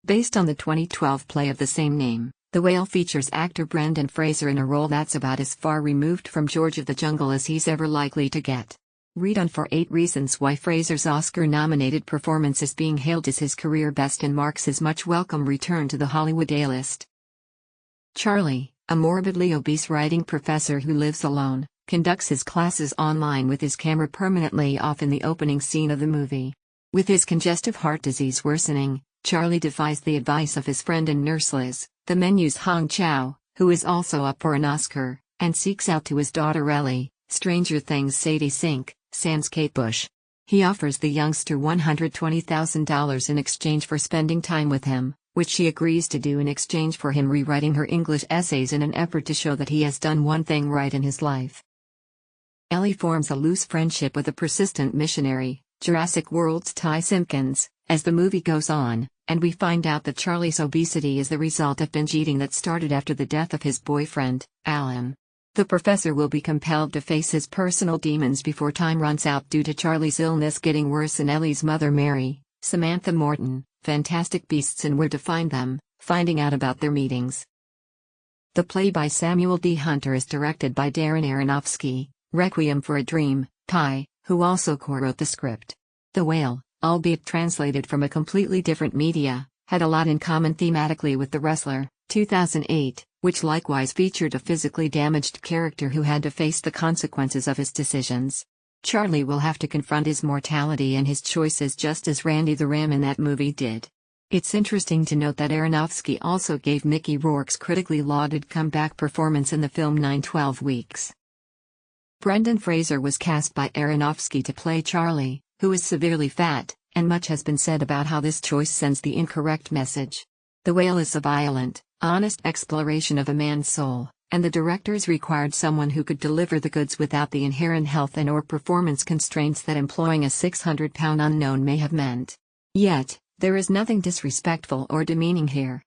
Based on the 2012 play of the same name, The Whale features actor Brendan Fraser in a role that's about as far removed from George of the Jungle as he's ever likely to get. Read on for 8 reasons why Fraser's Oscar-nominated performance is being hailed as his career best and marks his much welcome return to the Hollywood A-list. Charlie, a morbidly obese writing professor who lives alone, conducts his classes online with his camera permanently off in the opening scene of the movie. With his congestive heart disease worsening, Charlie defies the advice of his friend and nurse Liz, the menu's Hong Chow, who is also up for an Oscar, and seeks out to his daughter Ellie, Stranger Things Sadie Sink, sans Kate Bush. He offers the youngster $120,000 in exchange for spending time with him, which she agrees to do in exchange for him rewriting her English essays in an effort to show that he has done one thing right in his life. Ellie forms a loose friendship with a persistent missionary, Jurassic World's Ty Simpkins, as the movie goes on, and we find out that Charlie's obesity is the result of binge eating that started after the death of his boyfriend, Alan. The professor will be compelled to face his personal demons before time runs out due to Charlie's illness getting worse and Ellie's mother Mary, Samantha Morton, fantastic beasts and where to find them, finding out about their meetings. The play by Samuel D. Hunter is directed by Darren Aronofsky, Requiem for a Dream, Ty, who also co-wrote the script. The Whale, albeit translated from a completely different media, had a lot in common thematically with The Wrestler, 2008, which likewise featured a physically damaged character who had to face the consequences of his decisions. Charlie will have to confront his mortality and his choices just as Randy the Ram in that movie did. It's interesting to note that Aronofsky also gave Mickey Rourke's critically lauded comeback performance in the film 9/12 Weeks. Brendan Fraser was cast by Aronofsky to play Charlie, who is severely fat, and much has been said about how this choice sends the incorrect message. The Whale is a violent, honest exploration of a man's soul, and the directors required someone who could deliver the goods without the inherent health and/or performance constraints that employing a 600-pound unknown may have meant. Yet, there is nothing disrespectful or demeaning here.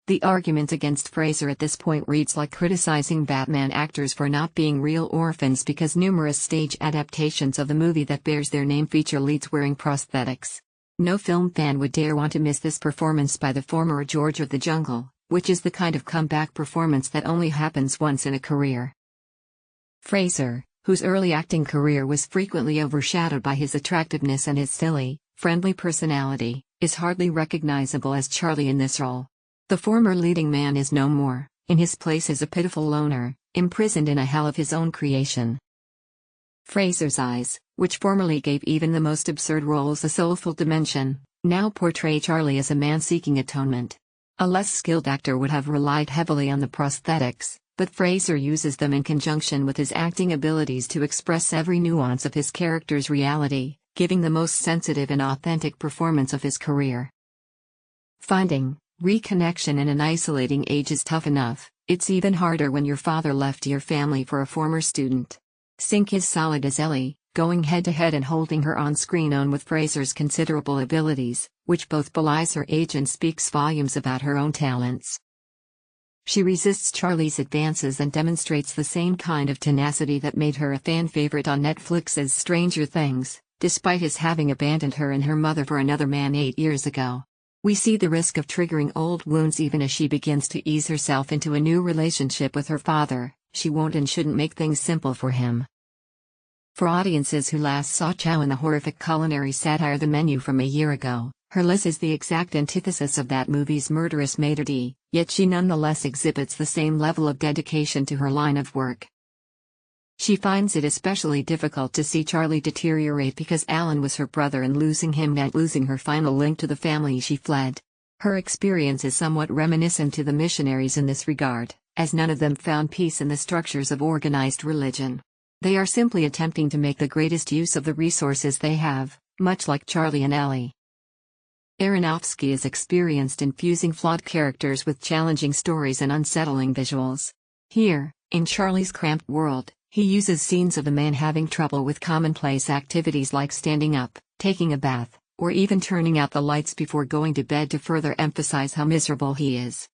The argument against Fraser at this point reads like criticizing Batman actors for not being real orphans because numerous stage adaptations of the movie that bears their name feature leads wearing prosthetics. No film fan would dare want to miss this performance by the former George of the Jungle, which is the kind of comeback performance that only happens once in a career. Fraser, whose early acting career was frequently overshadowed by his attractiveness and his silly, friendly personality, is hardly recognizable as Charlie in this role. The former leading man is no more, in his place is a pitiful loner, imprisoned in a hell of his own creation. Fraser's eyes, which formerly gave even the most absurd roles a soulful dimension, now portray Charlie as a man seeking atonement. A less skilled actor would have relied heavily on the prosthetics, but Fraser uses them in conjunction with his acting abilities to express every nuance of his character's reality, giving the most sensitive and authentic performance of his career. Finding reconnection in an isolating age is tough enough, it's even harder when your father left your family for a former student. Sink is solid as Ellie, going head-to-head and holding her on-screen own with Fraser's considerable abilities, which both belies her age and speaks volumes about her own talents. She resists Charlie's advances and demonstrates the same kind of tenacity that made her a fan favorite on Netflix's Stranger Things, despite his having abandoned her and her mother for another man 8 years ago. We see the risk of triggering old wounds even as she begins to ease herself into a new relationship with her father. She won't and shouldn't make things simple for him. For audiences who last saw Chow in the horrific culinary satire The Menu from a year ago, her Liz is the exact antithesis of that movie's murderous maitre d', yet she nonetheless exhibits the same level of dedication to her line of work. She finds it especially difficult to see Charlie deteriorate because Alan was her brother and losing him meant losing her final link to the family she fled. Her experience is somewhat reminiscent to the missionaries in this regard, as none of them found peace in the structures of organized religion. They are simply attempting to make the greatest use of the resources they have, much like Charlie and Ellie. Aronofsky is experienced in fusing flawed characters with challenging stories and unsettling visuals. Here, in Charlie's cramped world, he uses scenes of a man having trouble with commonplace activities like standing up, taking a bath, or even turning out the lights before going to bed to further emphasize how miserable he is.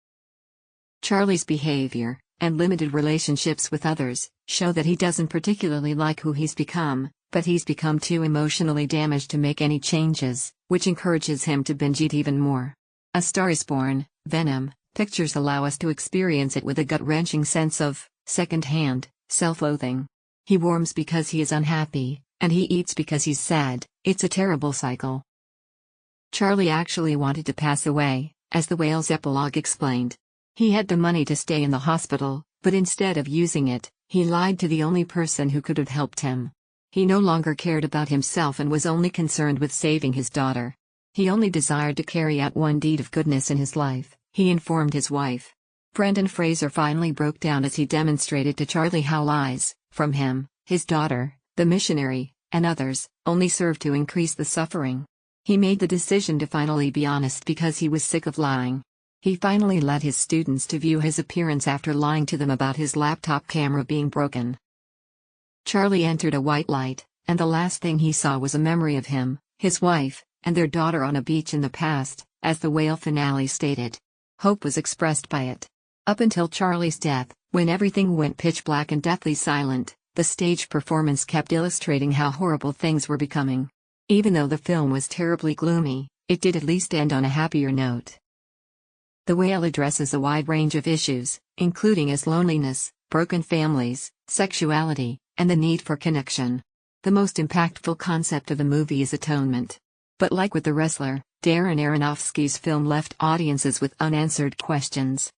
Charlie's behavior, and limited relationships with others, show that he doesn't particularly like who he's become, but he's become too emotionally damaged to make any changes, which encourages him to binge eat even more. A Star is Born, Venom, pictures allow us to experience it with a gut-wrenching sense of, second-hand, self-loathing. He warms because he is unhappy, and he eats because he's sad. It's a terrible cycle. Charlie actually wanted to pass away, as the whale's epilogue explained. He had the money to stay in the hospital, but instead of using it, he lied to the only person who could have helped him. He no longer cared about himself and was only concerned with saving his daughter. He only desired to carry out one deed of goodness in his life, he informed his wife. Brendan Fraser finally broke down as he demonstrated to Charlie how lies, from him, his daughter, the missionary, and others, only served to increase the suffering. He made the decision to finally be honest because he was sick of lying. He finally led his students to view his appearance after lying to them about his laptop camera being broken. Charlie entered a white light, and the last thing he saw was a memory of him, his wife, and their daughter on a beach in the past, as the whale finale stated. Hope was expressed by it. Up until Charlie's death, when everything went pitch black and deathly silent, the stage performance kept illustrating how horrible things were becoming. Even though the film was terribly gloomy, it did at least end on a happier note. The Whale addresses a wide range of issues, including his loneliness, broken families, sexuality, and the need for connection. The most impactful concept of the movie is atonement. But like with The Wrestler, Darren Aronofsky's film left audiences with unanswered questions.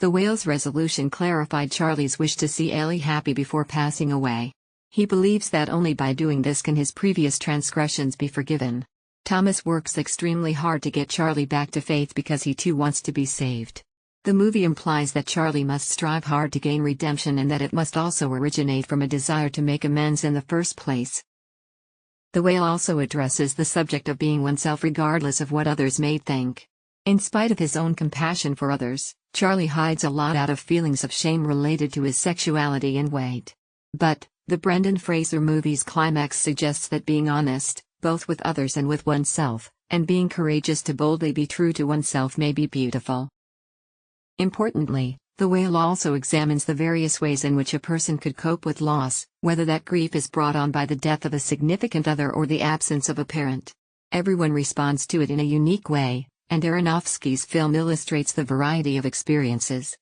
The Whale's resolution clarified Charlie's wish to see Ellie happy before passing away. He believes that only by doing this can his previous transgressions be forgiven. Thomas works extremely hard to get Charlie back to faith because he too wants to be saved. The movie implies that Charlie must strive hard to gain redemption and that it must also originate from a desire to make amends in the first place. The Whale also addresses the subject of being oneself regardless of what others may think. In spite of his own compassion for others, Charlie hides a lot out of feelings of shame related to his sexuality and weight. But, the Brendan Fraser movie's climax suggests that being honest, both with others and with oneself, and being courageous to boldly be true to oneself may be beautiful. Importantly, The Whale also examines the various ways in which a person could cope with loss, whether that grief is brought on by the death of a significant other or the absence of a parent. Everyone responds to it in a unique way, and Aronofsky's film illustrates the variety of experiences.